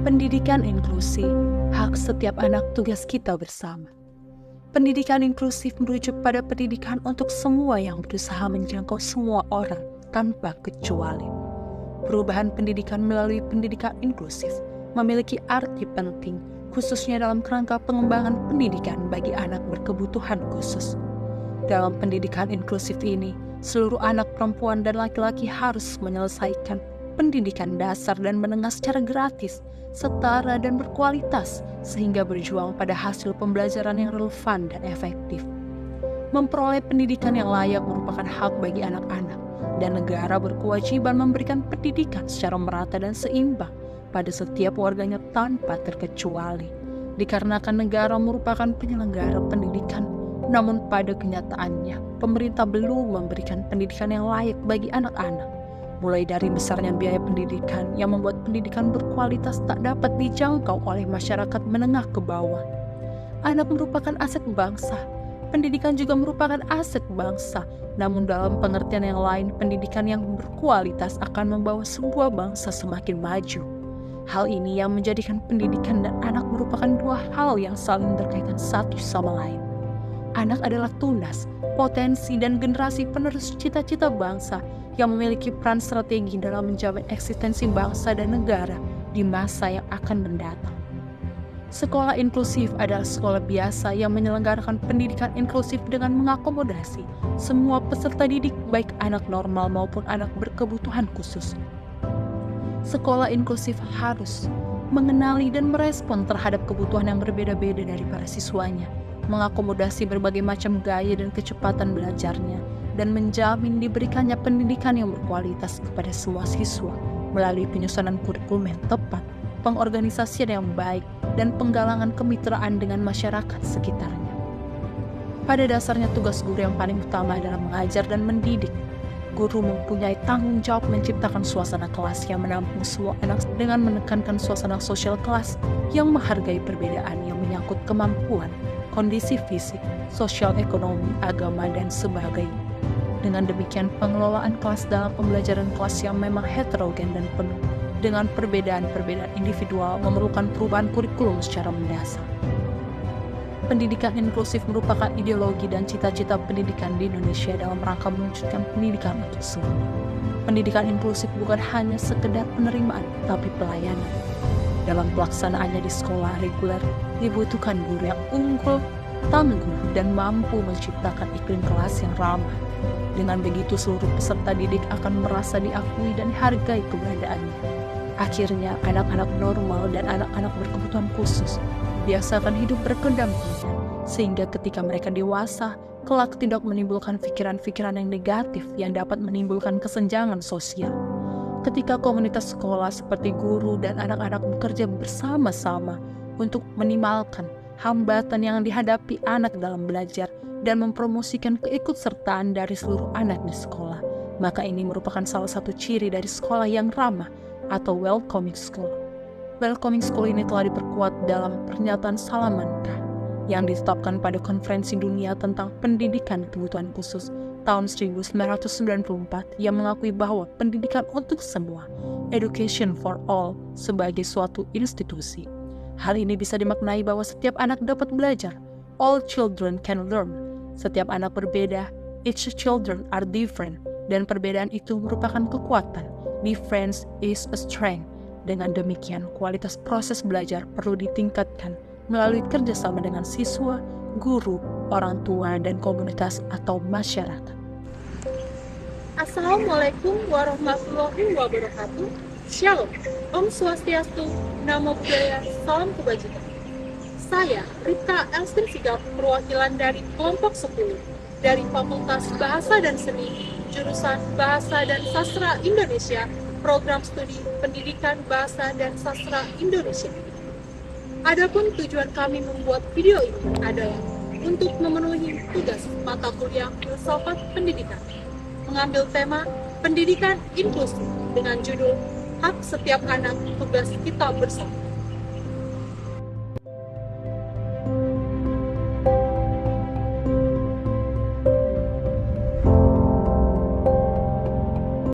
Pendidikan inklusi, hak setiap anak, tugas kita bersama. Pendidikan inklusif merujuk pada pendidikan untuk semua yang berusaha menjangkau semua orang tanpa kecuali. Perubahan pendidikan melalui pendidikan inklusif memiliki arti penting, khususnya dalam kerangka pengembangan pendidikan bagi anak berkebutuhan khusus. Dalam pendidikan inklusif ini, seluruh anak perempuan dan laki-laki harus menyelesaikan pendidikan dasar dan menengah secara gratis, setara dan berkualitas, sehingga berjuang pada hasil pembelajaran yang relevan dan efektif. Memperoleh pendidikan yang layak merupakan hak bagi anak-anak, dan negara berkewajiban memberikan pendidikan secara merata dan seimbang pada setiap warganya tanpa terkecuali. Dikarenakan negara merupakan penyelenggara pendidikan, namun pada kenyataannya, pemerintah belum memberikan pendidikan yang layak bagi anak-anak. Mulai dari besarnya biaya pendidikan yang membuat pendidikan berkualitas tak dapat dijangkau oleh masyarakat menengah ke bawah. Anak merupakan aset bangsa. Pendidikan juga merupakan aset bangsa. Namun dalam pengertian yang lain, pendidikan yang berkualitas akan membawa sebuah bangsa semakin maju. Hal ini yang menjadikan pendidikan dan anak merupakan dua hal yang saling berkaitan satu sama lain. Anak adalah tunas, potensi, dan generasi penerus cita-cita bangsa yang memiliki peran strategi dalam menjamin eksistensi bangsa dan negara di masa yang akan mendatang. Sekolah inklusif adalah sekolah biasa yang menyelenggarakan pendidikan inklusif dengan mengakomodasi semua peserta didik, baik anak normal maupun anak berkebutuhan khusus. Sekolah inklusif harus mengenali dan merespon terhadap kebutuhan yang berbeda-beda dari para siswanya, mengakomodasi berbagai macam gaya dan kecepatan belajarnya, dan menjamin diberikannya pendidikan yang berkualitas kepada semua siswa melalui penyusunan kurikulum yang tepat, pengorganisasian yang baik, dan penggalangan kemitraan dengan masyarakat sekitarnya. Pada dasarnya tugas guru yang paling utama adalah mengajar dan mendidik. Guru mempunyai tanggung jawab menciptakan suasana kelas yang menampung semua anak dengan menekankan suasana sosial kelas yang menghargai perbedaan yang menyangkut kemampuan, kondisi fisik, sosial ekonomi, agama, dan sebagainya. Dengan demikian, pengelolaan kelas dalam pembelajaran kelas yang memang heterogen dan penuh dengan perbedaan-perbedaan individual memerlukan perubahan kurikulum secara mendasar. Pendidikan inklusif merupakan ideologi dan cita-cita pendidikan di Indonesia dalam rangka mewujudkan pendidikan untuk semua. Pendidikan inklusif bukan hanya sekedar penerimaan, tapi pelayanan. Dalam pelaksanaannya di sekolah reguler, dibutuhkan guru yang unggul, tangguh, dan mampu menciptakan iklim kelas yang ramah. Dengan begitu, seluruh peserta didik akan merasa diakui dan dihargai keberadaannya. Akhirnya, anak-anak normal dan anak-anak berkebutuhan khusus biasakan hidup berkedampingan, sehingga ketika mereka dewasa, kelak tidak menimbulkan pikiran-pikiran yang negatif yang dapat menimbulkan kesenjangan sosial. Ketika komunitas sekolah seperti guru dan anak-anak bekerja bersama-sama untuk minimalkan hambatan yang dihadapi anak dalam belajar dan mempromosikan keikutsertaan dari seluruh anak di sekolah, maka ini merupakan salah satu ciri dari sekolah yang ramah atau welcoming school. Welcoming school ini telah diperkuat dalam pernyataan Salamanca yang ditetapkan pada Konferensi Dunia tentang Pendidikan Kebutuhan Khusus tahun 1994 yang mengakui bahwa pendidikan untuk semua, education for all, sebagai suatu institusi. Hal ini bisa dimaknai bahwa setiap anak dapat belajar. All children can learn. Setiap anak berbeda, each children are different, dan perbedaan itu merupakan kekuatan. Difference is a strength. Dengan demikian, kualitas proses belajar perlu ditingkatkan melalui kerjasama dengan siswa, guru, orang tua, dan komunitas atau masyarakat. Assalamualaikum warahmatullahi wabarakatuh. Shalom, Om Swastiastu, Namo Buddhaya, Salam Kebajikan. Saya, Rita Elstin Sigap, perwakilan dari kelompok 10 dari Fakultas Bahasa dan Seni, jurusan Bahasa dan Sastra Indonesia, Program Studi Pendidikan Bahasa dan Sastra Indonesia. Adapun tujuan kami membuat video ini adalah untuk memenuhi tugas mata kuliah filsafat pendidikan, mengambil tema pendidikan inklusif dengan judul Hak Setiap Anak, Tugas Kita Bersama.